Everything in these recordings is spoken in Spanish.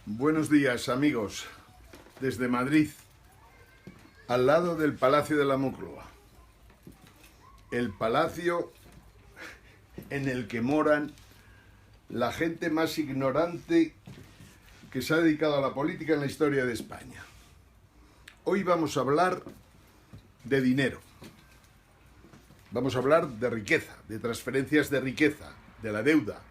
Buenos días, amigos, desde Madrid, al lado del Palacio de la Moncloa. El palacio en el que moran la gente más ignorante que se ha dedicado a la política en la historia de España. Hoy vamos a hablar de dinero. Vamos a hablar de riqueza, de transferencias de riqueza, de la deuda,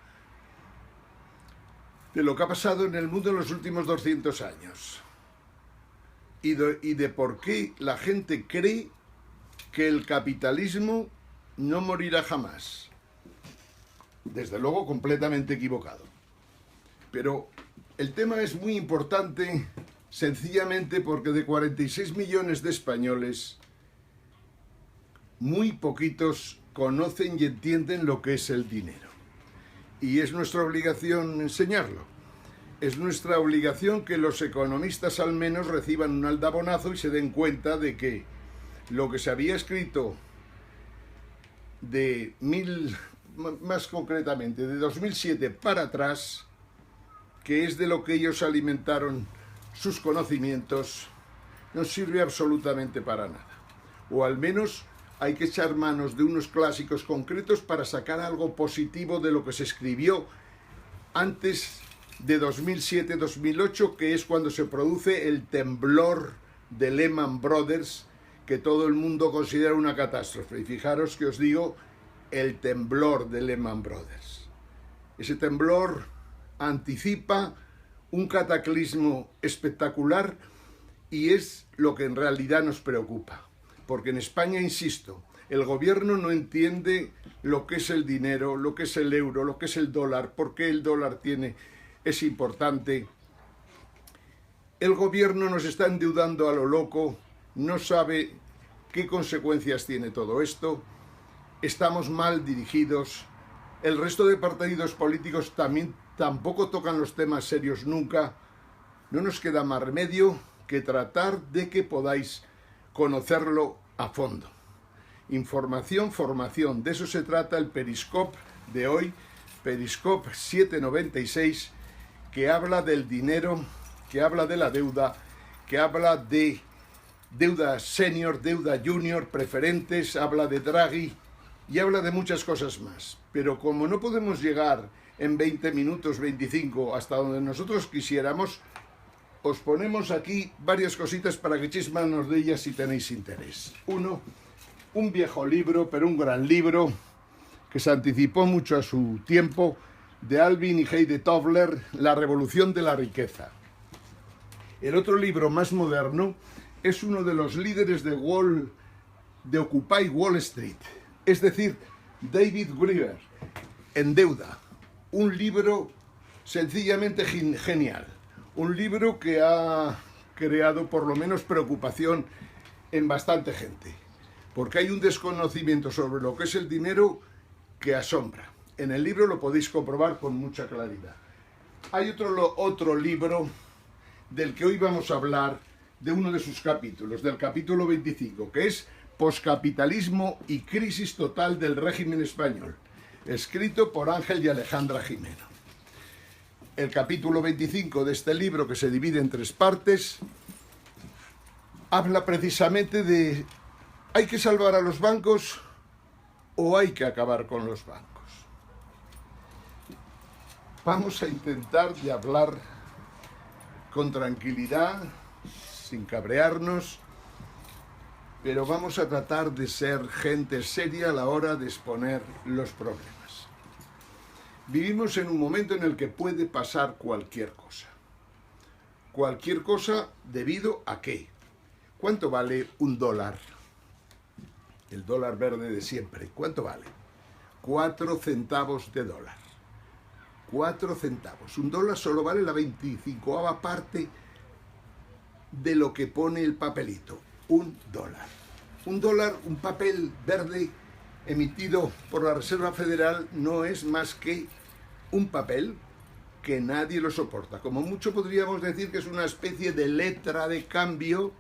de lo que ha pasado en el mundo en los últimos 200 años y de por qué la gente cree que el capitalismo no morirá jamás. Desde luego completamente equivocado. Pero el tema es muy importante sencillamente porque de 46 millones de españoles, muy poquitos conocen y entienden lo que es el dinero. Y es nuestra obligación enseñarlo. Es nuestra obligación que los economistas al menos reciban un aldabonazo y se den cuenta de que lo que se había escrito más concretamente de 2007 para atrás, que es de lo que ellos alimentaron sus conocimientos, no sirve absolutamente para nada. O al menos hay que echar manos de unos clásicos concretos para sacar algo positivo de lo que se escribió antes de 2007-2008, que es cuando se produce el temblor de Lehman Brothers, que todo el mundo considera una catástrofe. Y fijaros que os digo, el temblor de Lehman Brothers. Ese temblor anticipa un cataclismo espectacular y es lo que en realidad nos preocupa. Porque en España, insisto, el gobierno no entiende lo que es el dinero, lo que es el euro, lo que es el dólar, por qué el dólar es importante. El gobierno nos está endeudando a lo loco, no sabe qué consecuencias tiene todo esto, estamos mal dirigidos, el resto de partidos políticos tampoco tocan los temas serios nunca. No nos queda más remedio que tratar de que podáis conocerlo a fondo. Información, formación, de eso se trata el Periscope de hoy, Periscope 796, que habla del dinero, que habla de la deuda, que habla de deuda senior, deuda junior, preferentes, habla de Draghi y habla de muchas cosas más. Pero como no podemos llegar en 20 minutos, 25, hasta donde nosotros quisiéramos, os ponemos aquí varias cositas para que echéis manos de ellas si tenéis interés. Uno, un viejo libro, pero un gran libro, que se anticipó mucho a su tiempo, de Alvin y Heide Tobler, La revolución de la riqueza. El otro libro más moderno es uno de los líderes de Occupy Wall Street, es decir, David Graeber, En deuda. Un libro sencillamente genial. Un libro que ha creado por lo menos preocupación en bastante gente, porque hay un desconocimiento sobre lo que es el dinero que asombra. En el libro lo podéis comprobar con mucha claridad. Hay otro libro del que hoy vamos a hablar, de uno de sus capítulos, del capítulo 25, que es Poscapitalismo y crisis total del régimen español, escrito por Ángel y Alejandra Jimeno. El capítulo 25 de este libro, que se divide en 3 partes, habla precisamente de ¿hay que salvar a los bancos o hay que acabar con los bancos? Vamos a intentar de hablar con tranquilidad, sin cabrearnos, pero vamos a tratar de ser gente seria a la hora de exponer los problemas. Vivimos en un momento en el que puede pasar cualquier cosa. Cualquier cosa debido a ¿qué? ¿Cuánto vale un dólar? El dólar verde de siempre. ¿Cuánto vale? 4 centavos de dólar. 4 centavos. Un dólar solo vale la 25ª parte de lo que pone el papelito. Un dólar. Un dólar, un papel verde emitido por la Reserva Federal, no es más que un papel que nadie lo soporta. Como mucho podríamos decir que es una especie de letra de cambio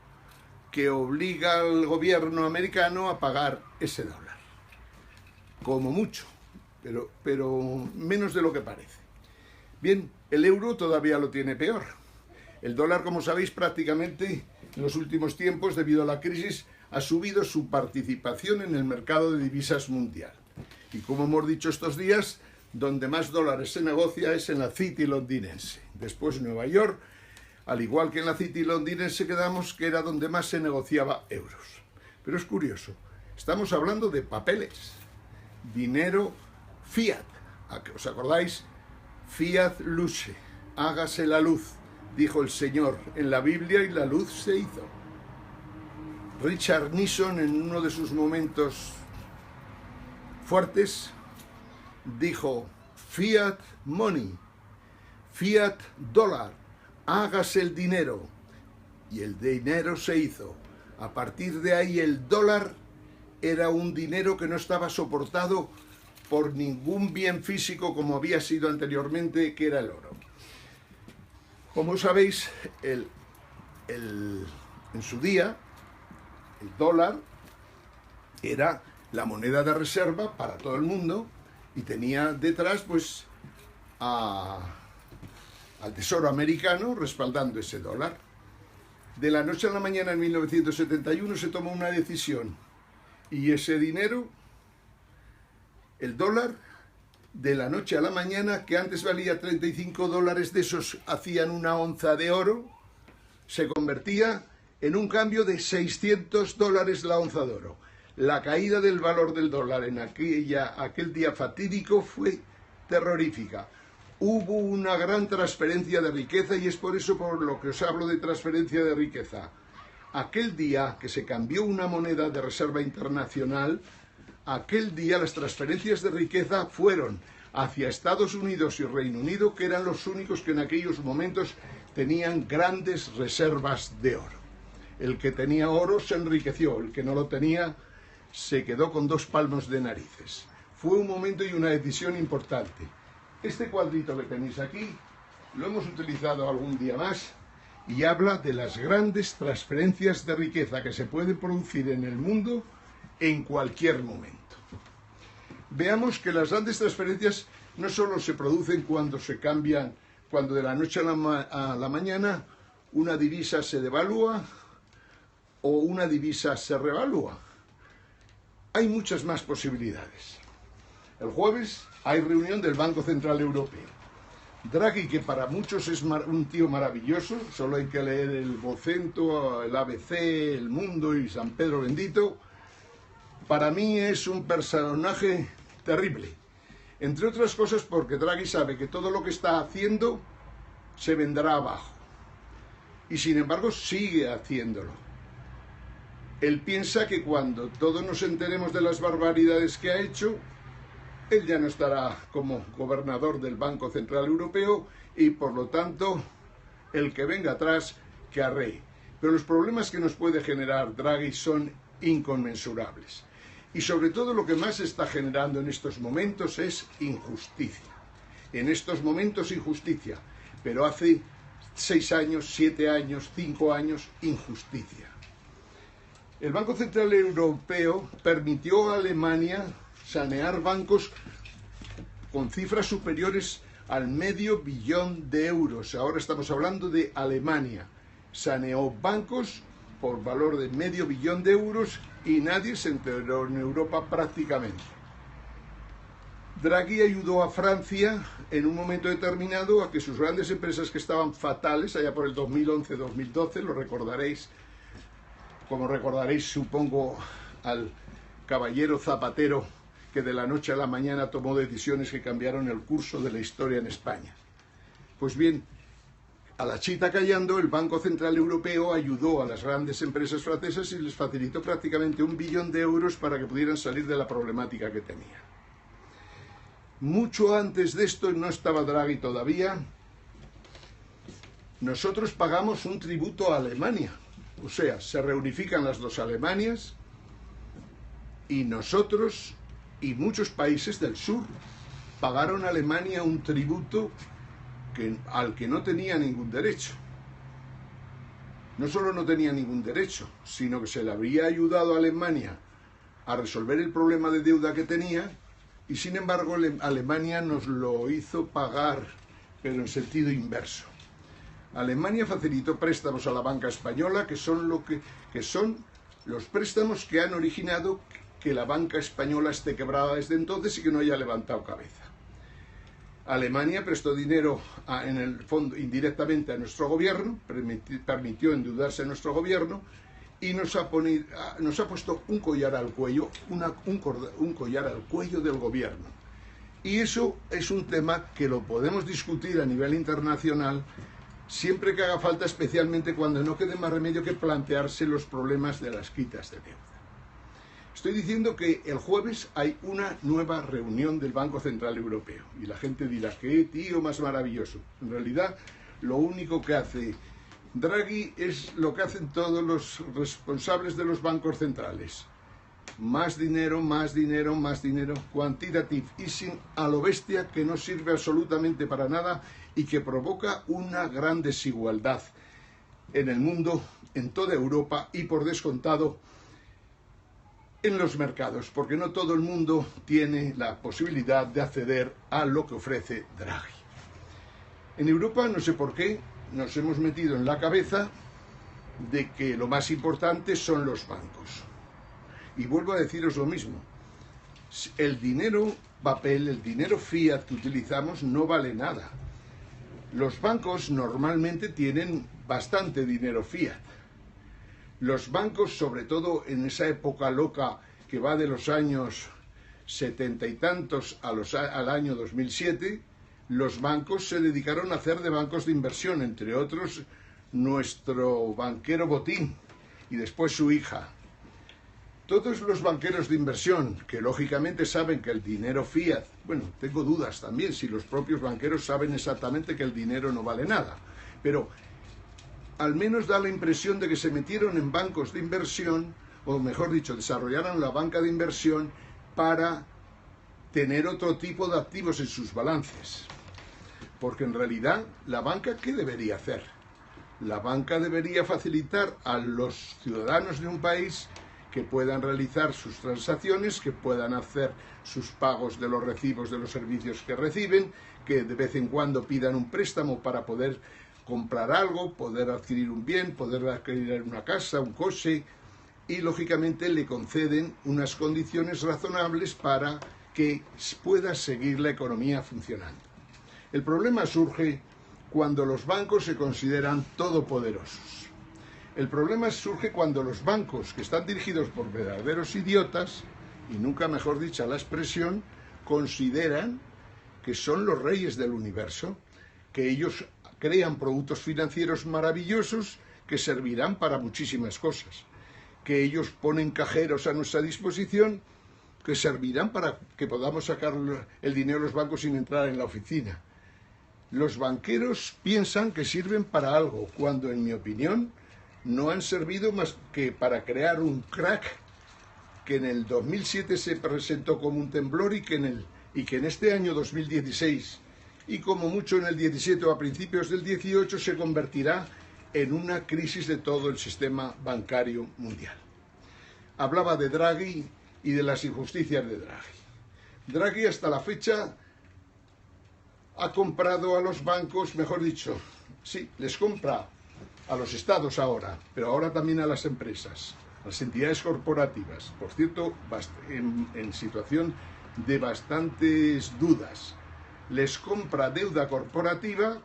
que obliga al gobierno americano a pagar ese dólar. Como mucho, pero menos de lo que parece. Bien, el euro todavía lo tiene peor. El dólar, como sabéis, prácticamente en los últimos tiempos, debido a la crisis, ha subido su participación en el mercado de divisas mundial. Y como hemos dicho estos días, donde más dólares se negocia es en la City londinense. Después Nueva York, al igual que en la City londinense quedamos que era donde más se negociaba euros. Pero es curioso, estamos hablando de papeles, dinero fiat. ¿Os acordáis? Fiat luce, hágase la luz, dijo el Señor en la Biblia y la luz se hizo. Richard Nixon, en uno de sus momentos fuertes, dijo: fiat money, fiat dólar, hágase el dinero. Y el dinero se hizo. A partir de ahí el dólar era un dinero que no estaba soportado por ningún bien físico como había sido anteriormente, que era el oro. Como sabéis, en su día, el dólar era la moneda de reserva para todo el mundo y tenía detrás pues al Tesoro americano respaldando ese dólar. De la noche a la mañana en 1971 se tomó una decisión y ese dinero, el dólar, de la noche a la mañana, que antes valía 35 dólares, de esos hacían una onza de oro, se convertía en un cambio de 600 dólares la onza de oro. La caída del valor del dólar en aquel día fatídico fue terrorífica. Hubo una gran transferencia de riqueza y es por eso por lo que os hablo de transferencia de riqueza. Aquel día que se cambió una moneda de reserva internacional, aquel día las transferencias de riqueza fueron hacia Estados Unidos y Reino Unido, que eran los únicos que en aquellos momentos tenían grandes reservas de oro. El que tenía oro se enriqueció, el que no lo tenía se quedó con 2 palmos de narices. Fue un momento y una decisión importante. Este cuadrito que tenéis aquí lo hemos utilizado algún día más y habla de las grandes transferencias de riqueza que se pueden producir en el mundo en cualquier momento. Veamos que las grandes transferencias no solo se producen cuando se cambian, cuando de la noche a la mañana una divisa se devalúa o una divisa se revalúa. Hay muchas más posibilidades. El jueves hay reunión del Banco Central Europeo. Draghi, que para muchos es un tío maravilloso, solo hay que leer el Vocento, el ABC, El Mundo y San Pedro Bendito, para mí es un personaje terrible. Entre otras cosas porque Draghi sabe que todo lo que está haciendo se vendrá abajo. Y sin embargo sigue haciéndolo. Él piensa que cuando todos nos enteremos de las barbaridades que ha hecho, él ya no estará como gobernador del Banco Central Europeo y por lo tanto el que venga atrás que arree. Pero los problemas que nos puede generar Draghi son inconmensurables. Y sobre todo lo que más está generando en estos momentos es injusticia. En estos momentos injusticia, pero hace 6 años, 7 años, 5 años, injusticia. El Banco Central Europeo permitió a Alemania sanear bancos con cifras superiores al $500 millón de euros. Ahora estamos hablando de Alemania. Saneó bancos por valor de $500 millón de euros y nadie se enteró en Europa prácticamente. Draghi ayudó a Francia en un momento determinado a que sus grandes empresas que estaban fatales, allá por el 2011-2012, lo recordaréis, como recordaréis supongo al caballero Zapatero, que de la noche a la mañana tomó decisiones que cambiaron el curso de la historia en España. Pues bien, a la chita callando, el Banco Central Europeo ayudó a las grandes empresas francesas y les facilitó prácticamente $1 billón de euros para que pudieran salir de la problemática que tenían. Mucho antes de esto, no estaba Draghi todavía, nosotros pagamos un tributo a Alemania. O sea, se reunifican las dos Alemanias y nosotros y muchos países del sur pagaron a Alemania un tributo al que no tenía ningún derecho. No solo no tenía ningún derecho, sino que se le había ayudado a Alemania a resolver el problema de deuda que tenía y sin embargo Alemania nos lo hizo pagar, pero en sentido inverso. Alemania facilitó préstamos a la banca española, que son los préstamos que han originado que la banca española esté quebrada desde entonces y que no haya levantado cabeza. Alemania prestó dinero en el fondo indirectamente a nuestro gobierno, permitió endeudarse a nuestro gobierno y nos ha puesto un collar al cuello, un collar al cuello del gobierno. Y eso es un tema que lo podemos discutir a nivel internacional siempre que haga falta, especialmente cuando no quede más remedio que plantearse los problemas de las quitas de deuda. Estoy diciendo que el jueves hay una nueva reunión del Banco Central Europeo y la gente dirá, qué tío más maravilloso. En realidad, lo único que hace Draghi es lo que hacen todos los responsables de los bancos centrales. Más dinero, más dinero, más dinero, quantitative easing a lo bestia, que no sirve absolutamente para nada y que provoca una gran desigualdad en el mundo, en toda Europa y por descontado en los mercados, porque no todo el mundo tiene la posibilidad de acceder a lo que ofrece Draghi. En Europa, no sé por qué, nos hemos metido en la cabeza de que lo más importante son los bancos. Y vuelvo a deciros lo mismo. El dinero papel, el dinero fiat que utilizamos no vale nada. Los bancos normalmente tienen bastante dinero fiat. Los bancos, sobre todo en esa época loca que va de los años 70 y tantos al año 2007, los bancos se dedicaron a hacer de bancos de inversión, entre otros nuestro banquero Botín y después su hija. Todos los banqueros de inversión, que lógicamente saben que el dinero fiat, bueno, tengo dudas también si los propios banqueros saben exactamente que el dinero no vale nada, pero al menos da la impresión de que se metieron en bancos de inversión, o mejor dicho, desarrollaron la banca de inversión para tener otro tipo de activos en sus balances. Porque en realidad, ¿la banca qué debería hacer? La banca debería facilitar a los ciudadanos de un país que puedan realizar sus transacciones, que puedan hacer sus pagos de los recibos de los servicios que reciben, que de vez en cuando pidan un préstamo para poder comprar algo, poder adquirir un bien, poder adquirir una casa, un coche, y lógicamente le conceden unas condiciones razonables para que pueda seguir la economía funcionando. El problema surge cuando los bancos se consideran todopoderosos. El problema surge cuando los bancos, que están dirigidos por verdaderos idiotas, y nunca mejor dicha la expresión, consideran que son los reyes del universo, que ellos crean productos financieros maravillosos que servirán para muchísimas cosas, que ellos ponen cajeros a nuestra disposición que servirán para que podamos sacar el dinero de los bancos sin entrar en la oficina. Los banqueros piensan que sirven para algo, cuando en mi opinión no han servido más que para crear un crack que en el 2007 se presentó como un temblor y que en este año 2016 y como mucho en el 17 o a principios del 18 se convertirá en una crisis de todo el sistema bancario mundial. Hablaba de Draghi y de las injusticias de Draghi. Draghi hasta la fecha ha comprado a los bancos, mejor dicho, sí, les compra a los estados ahora, pero ahora también a las empresas, a las entidades corporativas, por cierto, en situación de bastantes dudas. Les compra deuda corporativa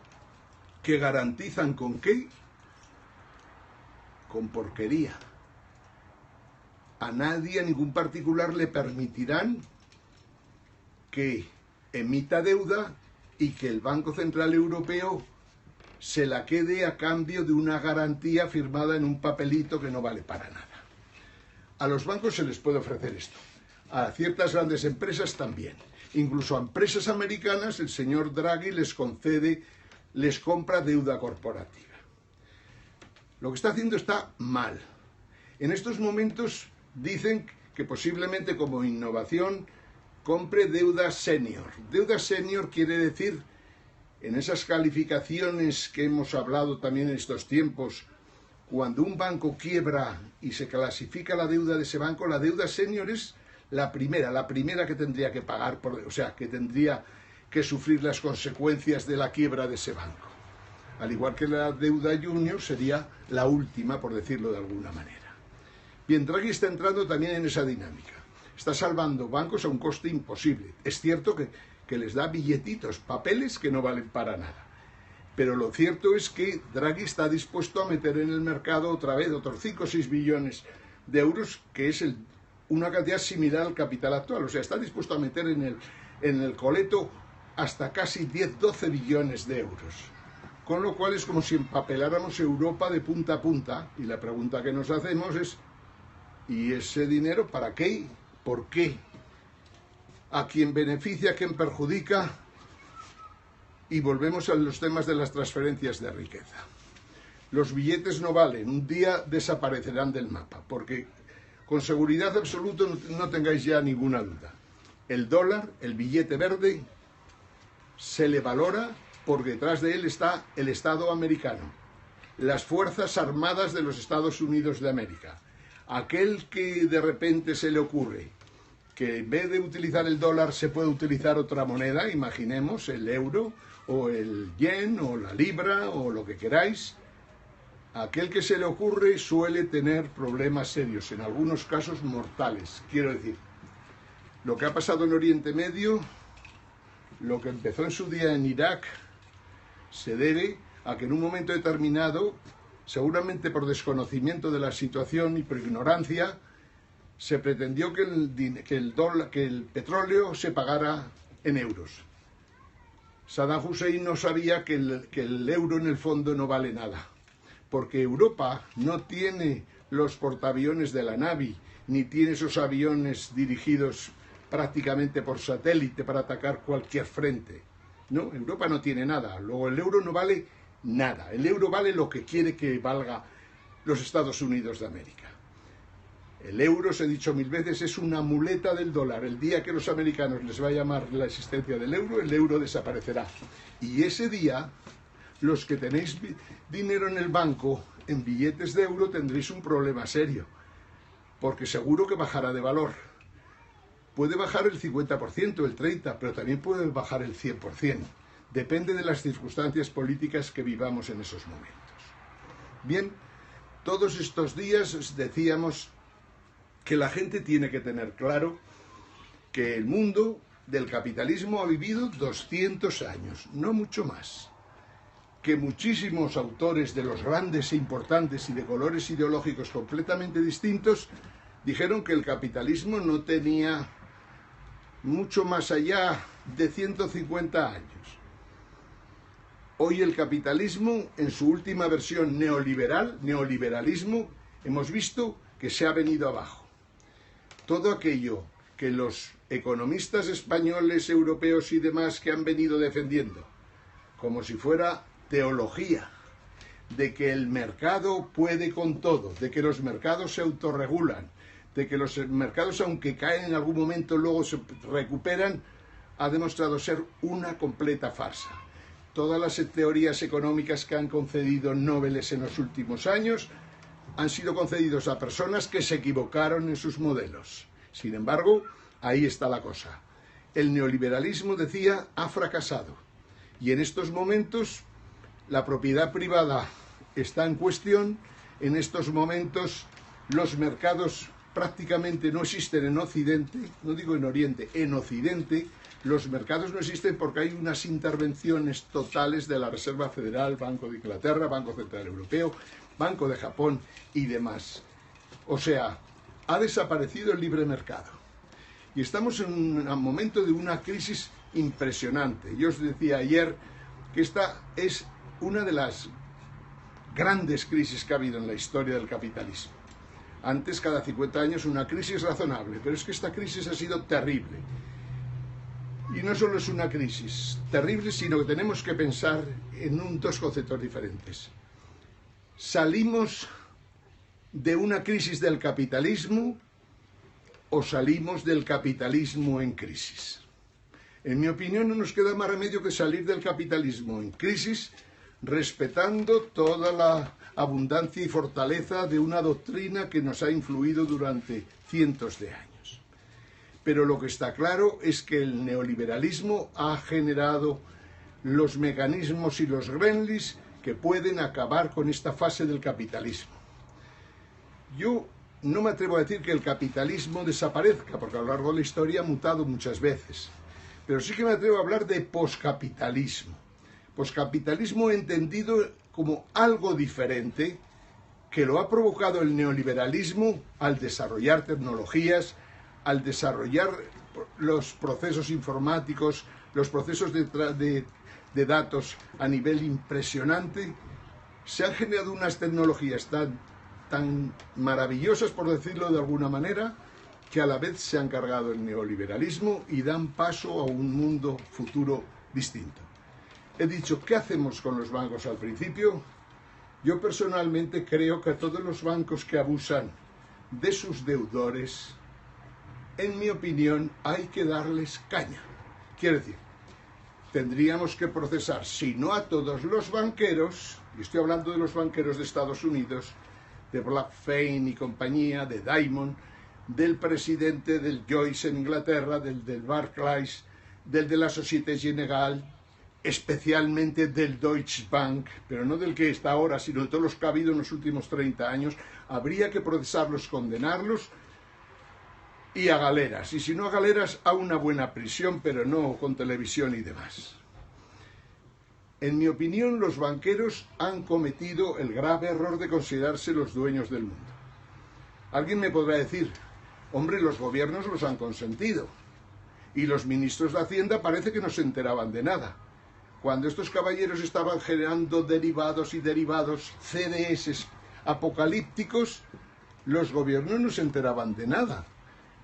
que garantizan ¿con qué? Con porquería. A nadie, a ningún particular le permitirán que emita deuda y que el Banco Central Europeo se la quede a cambio de una garantía firmada en un papelito que no vale para nada. A los bancos se les puede ofrecer esto, a ciertas grandes empresas también. Incluso a empresas americanas el señor Draghi les compra deuda corporativa. Lo que está haciendo está mal. En estos momentos dicen que posiblemente como innovación compre deuda senior. Deuda senior quiere decir, en esas calificaciones que hemos hablado también en estos tiempos, cuando un banco quiebra y se clasifica la deuda de ese banco, la deuda senior es la primera que tendría que pagar, o sea, que tendría que sufrir las consecuencias de la quiebra de ese banco. al igual que la deuda junior, sería la última, por decirlo de alguna manera. Bien, Draghi está entrando también en esa dinámica. Está salvando bancos a un coste imposible. Es cierto que les da billetitos, papeles que no valen para nada. Pero lo cierto es que Draghi está dispuesto a meter en el mercado otra vez otros 5 o 6 billones de euros, que es una cantidad similar al capital actual. O sea, está dispuesto a meter en el coleto hasta casi 10-12 billones de euros. Con lo cual es como si empapeláramos Europa de punta a punta. Y la pregunta que nos hacemos es, ¿y ese dinero para qué? ¿Por qué? ¿A quién beneficia? ¿A quién perjudica? Y volvemos a los temas de las transferencias de riqueza. Los billetes no valen, un día desaparecerán del mapa, porque con seguridad absoluta no tengáis ya ninguna duda. El dólar, el billete verde, se le valora porque detrás de él está el Estado americano, las Fuerzas Armadas de los Estados Unidos de América. Aquel que de repente se le ocurre que en vez de utilizar el dólar se puede utilizar otra moneda, imaginemos el euro o el yen o la libra o lo que queráis, aquel que se le ocurre suele tener problemas serios, en algunos casos mortales. Quiero decir, lo que ha pasado en Oriente Medio, lo que empezó en su día en Irak, se debe a que en un momento determinado, seguramente por desconocimiento de la situación y por ignorancia, se pretendió que el petróleo se pagara en euros. Saddam Hussein no sabía que el euro en el fondo no vale nada, porque Europa no tiene los portaaviones de la Navy, ni tiene esos aviones dirigidos prácticamente por satélite para atacar cualquier frente. No, Europa no tiene nada. Luego el euro no vale nada. El euro vale lo que quiere que valga los Estados Unidos de América. El euro, os he dicho 1000 veces, es una muleta del dólar. El día que los americanos les va a llamar la existencia del euro desaparecerá. Y ese día, los que tenéis dinero en el banco, en billetes de euro, tendréis un problema serio. Porque seguro que bajará de valor. Puede bajar el 50%, el 30%, pero también puede bajar el 100%. Depende de las circunstancias políticas que vivamos en esos momentos. Bien, todos estos días decíamos que la gente tiene que tener claro que el mundo del capitalismo ha vivido 200 años, no mucho más. Que muchísimos autores de los grandes e importantes y de colores ideológicos completamente distintos dijeron que el capitalismo no tenía mucho más allá de 150 años. Hoy el capitalismo, en su última versión neoliberalismo, hemos visto que se ha venido abajo. Todo aquello que los economistas españoles, europeos y demás que han venido defendiendo, como si fuera teología, de que el mercado puede con todo, de que los mercados se autorregulan, de que los mercados, aunque caen en algún momento, luego se recuperan, ha demostrado ser una completa farsa. Todas las teorías económicas que han concedido Nobeles en los últimos años han sido concedidos a personas que se equivocaron en sus modelos. Sin embargo, ahí está la cosa. El neoliberalismo, decía, ha fracasado. Y en estos momentos la propiedad privada está en cuestión. En estos momentos los mercados prácticamente no existen en Occidente, no digo en Oriente, en Occidente. Los mercados no existen porque hay unas intervenciones totales de la Reserva Federal, Banco de Inglaterra, Banco Central Europeo, Banco de Japón y demás. O sea, ha desaparecido el libre mercado. Y estamos en un momento de una crisis impresionante. Yo os decía ayer que esta es una de las grandes crisis que ha habido en la historia del capitalismo. Antes, cada 50 años, una crisis razonable, pero es que esta crisis ha sido terrible. Y no solo es una crisis terrible, sino que tenemos que pensar en dos conceptos diferentes. ¿Salimos de una crisis del capitalismo o salimos del capitalismo en crisis? En mi opinión, no nos queda más remedio que salir del capitalismo en crisis, respetando toda la abundancia y fortaleza de una doctrina que nos ha influido durante cientos de años. Pero lo que está claro es que el neoliberalismo ha generado los mecanismos y los gremlins que pueden acabar con esta fase del capitalismo. Yo no me atrevo a decir que el capitalismo desaparezca, porque a lo largo de la historia ha mutado muchas veces, pero sí que me atrevo a hablar de poscapitalismo. Poscapitalismo entendido como algo diferente, que lo ha provocado el neoliberalismo al desarrollar tecnologías, al desarrollar los procesos informáticos, los procesos de datos a nivel impresionante. Se han generado unas tecnologías tan maravillosas, por decirlo de alguna manera, que a la vez se han cargado el neoliberalismo y dan paso a un mundo futuro distinto. He dicho, ¿qué hacemos con los bancos al principio? Yo personalmente creo que a todos los bancos que abusan de sus deudores, en mi opinión, hay que darles caña. Quiere decir, tendríamos que procesar, si no a todos los banqueros, y estoy hablando de los banqueros de Estados Unidos, de Blackfein y compañía, de Diamond, del presidente del Joyce en Inglaterra, del Barclays, del de la Société Générale, especialmente del Deutsche Bank, pero no del que está ahora, sino de todos los que ha habido en los últimos 30 años, habría que procesarlos, condenarlos y a galeras. Y si no a galeras, a una buena prisión, pero no con televisión y demás. En mi opinión, los banqueros han cometido el grave error de considerarse los dueños del mundo. Alguien me podrá decir, hombre, los gobiernos los han consentido y los ministros de Hacienda parece que no se enteraban de nada. Cuando estos caballeros estaban generando derivados y derivados, CDS apocalípticos, los gobiernos no se enteraban de nada.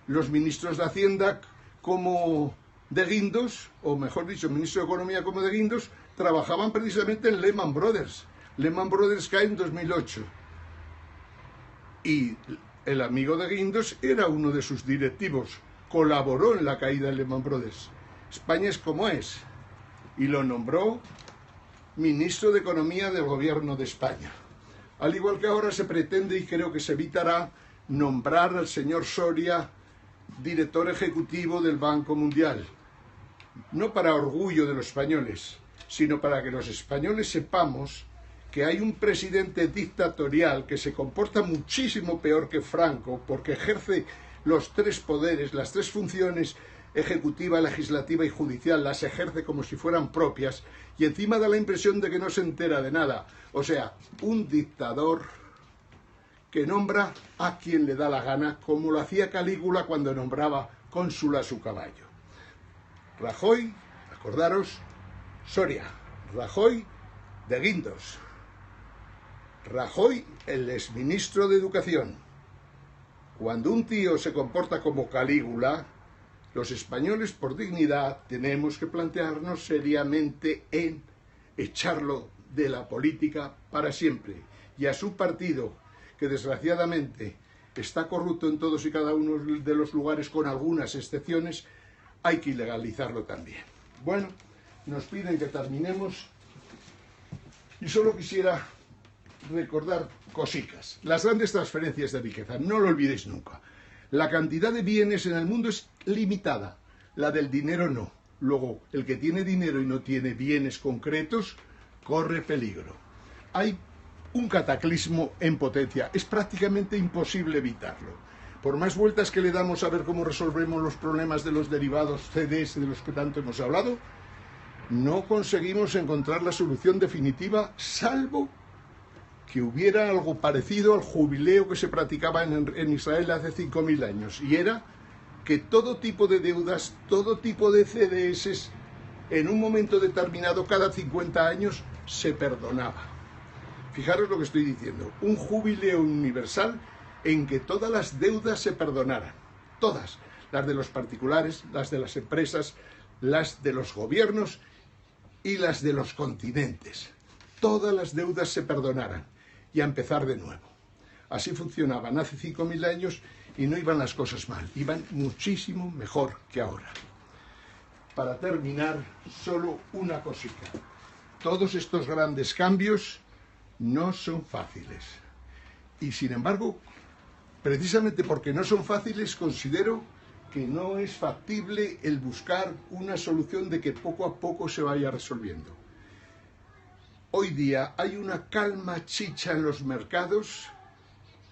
Los ministros de Hacienda como de Guindos, o mejor dicho, ministro de Economía como de Guindos, trabajaban precisamente en Lehman Brothers. Lehman Brothers cae en 2008. Y el amigo de Guindos era uno de sus directivos, colaboró en la caída de Lehman Brothers. España es como es. Y lo nombró ministro de Economía del Gobierno de España. Al igual que ahora se pretende, y creo que se evitará, nombrar al señor Soria director ejecutivo del Banco Mundial. No para orgullo de los españoles, sino para que los españoles sepamos que hay un presidente dictatorial que se comporta muchísimo peor que Franco, porque ejerce los tres poderes, las tres funciones, ejecutiva, legislativa y judicial, las ejerce como si fueran propias, y encima da la impresión de que no se entera de nada. O sea, un dictador que nombra a quien le da la gana, como lo hacía Calígula cuando nombraba cónsul a su caballo. Rajoy, acordaros, Soria, Rajoy de Guindos, Rajoy el exministro de Educación. Cuando un tío se comporta como Calígula, los españoles por dignidad tenemos que plantearnos seriamente en echarlo de la política para siempre, y a su partido, que desgraciadamente está corrupto en todos y cada uno de los lugares con algunas excepciones, hay que ilegalizarlo también. Bueno, nos piden que terminemos y solo quisiera recordar cositas. Las grandes transferencias de riqueza, no lo olvidéis nunca. La cantidad de bienes en el mundo es limitada, la del dinero no. Luego, el que tiene dinero y no tiene bienes concretos, corre peligro. Hay un cataclismo en potencia, es prácticamente imposible evitarlo. Por más vueltas que le damos a ver cómo resolvemos los problemas de los derivados CDS de los que tanto hemos hablado, no conseguimos encontrar la solución definitiva, salvo que hubiera algo parecido al jubileo que se practicaba en Israel hace 5.000 años, y era que todo tipo de deudas, todo tipo de CDS, en un momento determinado, cada 50 años, se perdonaba. Fijaros lo que estoy diciendo, un jubileo universal en que todas las deudas se perdonaran, todas, las de los particulares, las de las empresas, las de los gobiernos y las de los continentes. Todas las deudas se perdonaran y a empezar de nuevo. Así funcionaban hace 5.000 años y no iban las cosas mal, iban muchísimo mejor que ahora. Para terminar, solo una cosita. Todos estos grandes cambios no son fáciles. Y sin embargo, precisamente porque no son fáciles, considero que no es factible el buscar una solución de que poco a poco se vaya resolviendo. hoy día hay una calma chicha en los mercados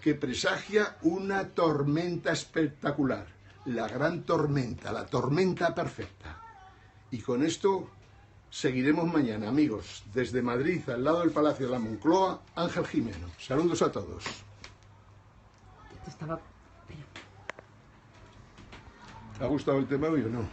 que presagia una tormenta espectacular. La gran tormenta, la tormenta perfecta. Y con esto seguiremos mañana, amigos. Desde Madrid, al lado del Palacio de la Moncloa, Ángel Jimeno. Saludos a todos. Estaba... ¿Te ha gustado el tema hoy o no?